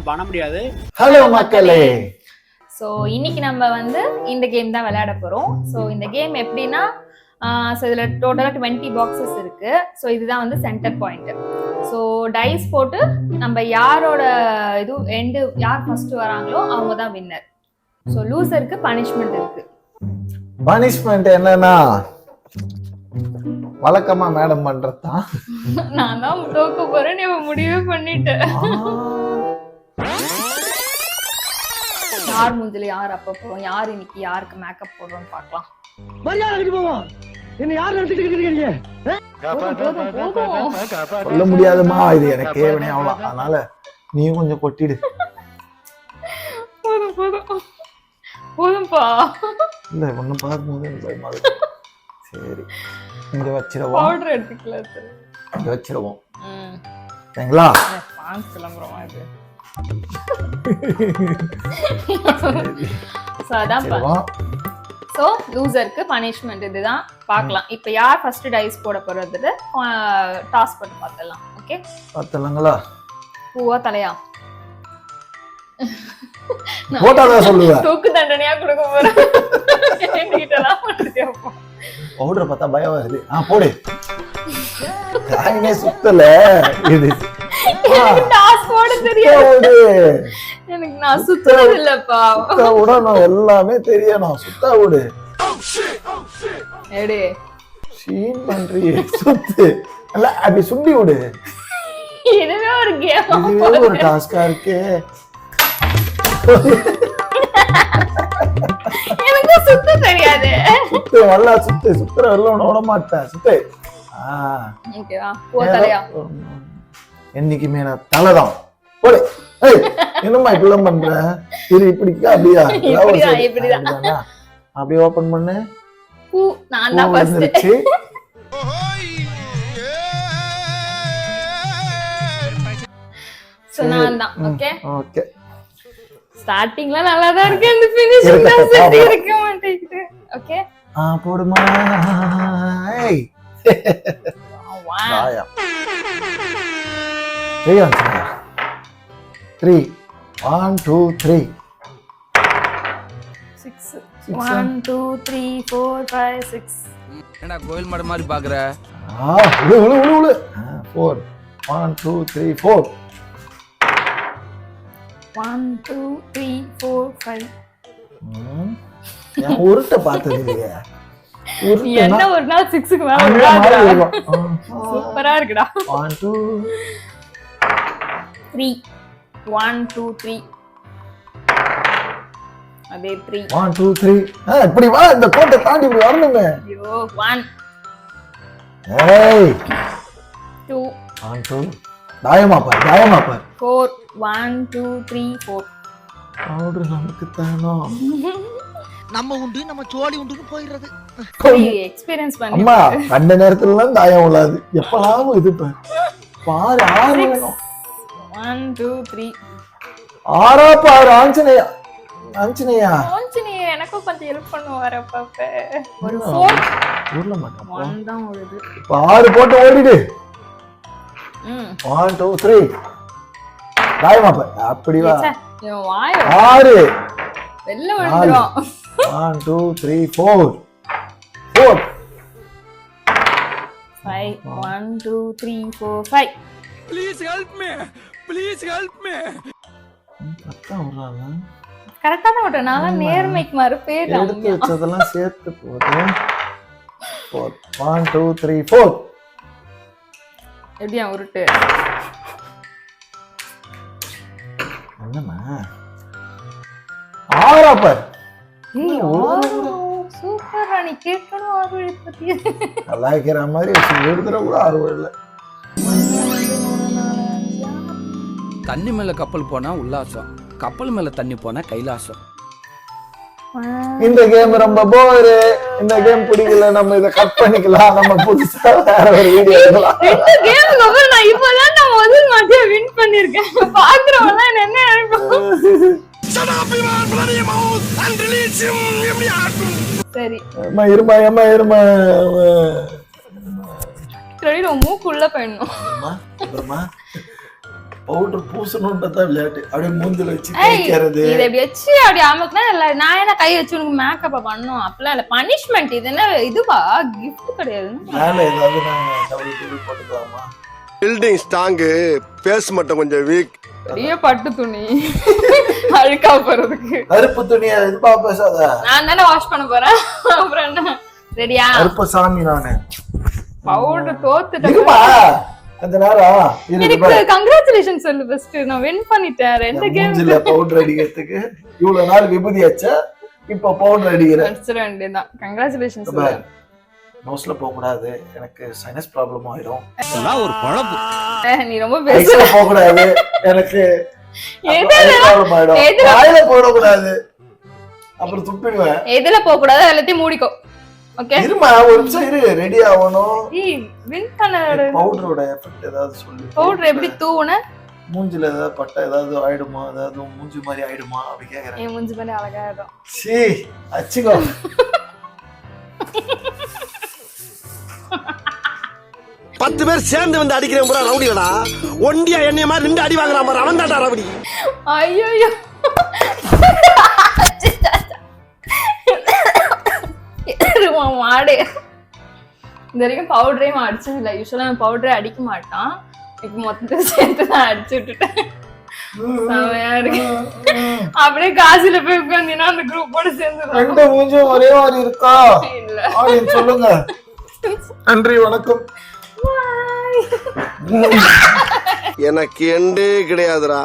பண்ண முடியாது. ஹலோ மக்களே. ஸோ இன்னைக்கு நம்ம வந்து இந்த கேம் தான் விளையாட போறோம். ஸோ இந்த கேம் எப்படின்னா இதில் டோட்டலாக 20 பாக்ஸஸ் இருக்கு. ஸோ இதுதான் வந்து சென்டர் பாயிண்ட். ஸோ டைஸ் போட்டு நம்ம யாரோட யார் ஃபர்ஸ்ட் வராங்களோ அவங்க தான் வின்னர். ஸோ லூசருக்கு பனிஷ்மெண்ட் இருக்கு. பனிஷ்மெண்ட் என்னன்னா வழக்கமா மேடம் பண்றதுதான். நான் தான் தோக்க போறேன், நீ முடிவே பண்ணிட்டேன். யார் மூஞ்சில யார் அப்ப போறோம், யார் இன்னைக்கு யாருக்கு மேக்கப் போடுறோம் பார்க்கலாம். சொல்ல முடியாதுமா, இது எனக்கு கேவனே அவ்வளோ. அதனால நீயும் கொஞ்சம் கொட்டிடு. போதும் போதும் போதும்பா. இல்ல ஒன்னும் பார்க்கும்போது சரி இங்க வச்சிருவோம். பவுடர் எடுத்துக்கலாம் சார். இங்க வச்சிருவோம். சரிங்களா? பான்ஸ் கிளம்புறோமா இது? சோ லூசருக்கு பனிஷ்மெண்ட் இதுதான். பார்க்கலாம் இப்போ யார் ஃபர்ஸ்ட் டைஸ் போட போறது டாஸ் போட்டு பார்த்தலாம். ஓகே பார்த்தலாங்களா? பூவா தலையா போட்டாதான் சொல்லுவேன். தூக்கு தண்டனையா கொடுக்க போறேன். பவுடர் பார்த்தா பயம் வருது. போடு. காயினே சுத்தல. இது டாஸ் போட தெரியாது எனக்கு. நான் சுத்தறது இல்லப்பா. சுத்த விடணும், எல்லாமே தெரியணும். சுத்தா விடு. எடு சீன் பண்றியே. சுத்து இல்ல அப்படி சுண்டி விடு. இதுவே ஒரு கேம். இதுவே ஒரு டாஸ்கா இருக்கு. எனக்கு சுத்த தெரியாது. சுத்து நல்லா சுத்து. சுத்துற வரல விட மாட்டேன். சுத்து. ஓகேவா? போ தலையா. என்னைக்குமே நான் தலைதான். போடு. ஏய் என்னம்மா இப்படிலாம் பண்ற? இது இப்படிக்கா அப்படியா? இப்படிதான். அப்படியே ஓபன் பண்ணு. பூ நான் தான் ஃபர்ஸ்ட். சோ நான் தான். Okay okay. ஸ்டார்டிங்ல நல்லா தான் இருக்கு. இந்த ஃபினிஷிங் தான் சரி இருக்க மாட்டேங்குது. ஓகே போடுமா. ஏய் வாயா. 3 1 2 3 6 1 2 3 4 5 6. என்னடா கோயில் மாடு மாதிரி பாக்குற? உளு 4 1 2 3 4 1 2 3 4 5. நான் உருட்ட பார்த்தது இல்லையா? என்ன ஒரு நாள் 6க்கு மேல விடாதடா. சூப்பரா இருக்குடா. 1 2 3 1 2 3 அதே 3 1 2 3. இப்படி வா, இந்த கோட்டை தாண்டி இப்படி வரணுமே. ஐயோ 1 ஏய் 2 1 2 தாயமா பார் 4 1 2 3 4. பவுடர் நமக்கு தானோ. நம்ம உண்டு நம்ம சோழி உண்டுன்னு போயிடுறது. எக்ஸ்பீரியன்ஸ் பண்ணி அம்மா கண்ட நேரத்துல எல்லாம் தாயம் உள்ளாது. எப்பலாம் இது பாரு 6 வேணும். 1 2 3 ஆறா பாரு. ஆஞ்சநேயா எனக்கு கொஞ்சம் ஹெல்ப் பண்ணுவாரு அப்பப்ப. ஒரு 4 ஊர்ல மாட்டேன். 1 தான் ஓடுது. 6 போட்டு ஓடிடு. 1 2 3 தாயமா பாரு. அப்படி வா. 6 வெல்ல விழுந்துரும். 1 2 3 4 4 5 1 2 3 4 5. Please help me. கரெக்டா வர்றாங்க. கரெக்டா தான் ஓடுறேன். நான் நேர்மைக்கு மாறு பேர் எடுத்து வச்சதெல்லாம் சேர்த்து போடு. 1 2 3 4. எப்படியா உருட்டு? என்னமா 6 பார். சூப்பரா. நீ கேட்கணும் 6 பத்தி. நல்லா இருக்கிற மாதிரி எடுத்துற கூட 6 இல்ல. தண்ணி மேல கப்பல் போனா உல்லாசம், கப்பல் மேல தண்ணி போனா கைலாசம். இந்த கேம் ரொம்ப போர். இந்த கேம் பிடிக்கல, நம்ம இத கட் பண்ணிக்கலாம். நம்ம புதுசா வேற ஒரு வீடியோ எடுக்கலாம். இந்த கேமுக்கு அப்புறம் நான் இப்போதான் நான் முதல் மேட்சை வின் பண்ணிருக்கேன். பாக்குறவங்க என்ன நினைப்பாங்க? சரி இருமா வழியில உன் மூக்குள்ள போயிடணும். அப்புறமா பவுடர் பூசணும்ன்றதான் விளையாட்டு. அப்படியே மூஞ்சில வச்சு தேய்க்கிறது. இதை எப்படி வச்சு அப்படி அமுக்குனா இல்ல, நான் என்ன கை வச்சு உனக்கு மேக்கப்ப பண்ணும் அப்படிலாம் இல்ல. பனிஷ்மெண்ட் இது என்ன இதுவா, கிஃப்ட் கிடையாது. மேல ஏதாவது நான் டபுள் டபுள் போட்டுக்கலாமா? பில்டிங் ஸ்ட்ராங்கு, பேஸ் மட்டும் கொஞ்சம் வீக். பெரிய பட்டு துணி அழுக்கா போறதுக்கு. கருப்பு துணியா இதுப்பா பேசாத. நான் தானே வாஷ் பண்ண போறேன். அப்புறம் என்ன? ரெடியா? கருப்பு சாமி நானு. பவுடர் தோத்துட்டேன். இருமா அந்த நேரம் எனக்கு கங்க்ராச்சுலேஷன் சொல்லு ஃபர்ஸ்ட். நான் வின் பண்ணிட்டேன் 2 கேம். மூஞ்சில பவுடர் அடிக்கிறதுக்கு இவ்வளவு நாள் விபூதி ஆச்சா, இப்ப பவுடர் அடிக்கிறேன். அடிச்சிட வேண்டியதான். கங்க்ராச்சுலேஷன் சொல்லு. நோஸ்ல போக கூடாது, எனக்கு சைனஸ் ப்ராப்ளம் ஆயிடும். ஒரு பழப்பு. நீ ரொம்ப பேச வயசுல போக கூடாது, எனக்கு ப்ராப்ளம் ஆயிடும். வாயில போட கூடாது, அப்புறம் துப்பிடுவேன். எதுல போக கூடாது எல்லாத்தையும் மூடிக்கோ. ஓகே இருமா ஒரு நிமிஷம் இரு, ரெடி ஆகணும். ஏய் வின் பண்ணற பவுடரோட எஃபெக்ட் ஏதாவது சொல்லு. பவுடர் எப்படி தூவுன? மூஞ்சில ஏதாவது பட்டா ஏதாவது ஆயிடுமா, ஏதாவது மூஞ்சி மாதிரி ஆயிடுமா அப்படி கேக்குறேன். ஏன் மூஞ்சி பண்ணி அழகா இருக்கும். சீ அச்சிகோ. 10 பேர் சேர்ந்து வந்து அடிக்கிறேன் பூரா ரவுடிடா. ஒண்டியா என்னைய மாதிரி 2 அடி வாங்குறான் பாரு, அவன் தான்டா ரவுடி. ஐயோ மாடு இந்த வரைக்கும் பவுடரையும் அடிச்சது இல்லை. யூஸ்வலா பவுடரே அடிக்க மாட்டான். இப்ப மொத்தத்தை சேர்த்து தான் அடிச்சு விட்டுட்டேன். செமையா இருக்கு. அப்படியே காசுல போய் உட்காந்தீங்கன்னா அந்த குரூப்போட சேர்ந்து ரெண்டு மூஞ்சும் ஒரே மாதிரி இருக்கா? இல்ல ஆடியன்ஸ் சொல்லுங்க. நன்றி வணக்கம். எனக்கு எண்டே கிடையாதுடா.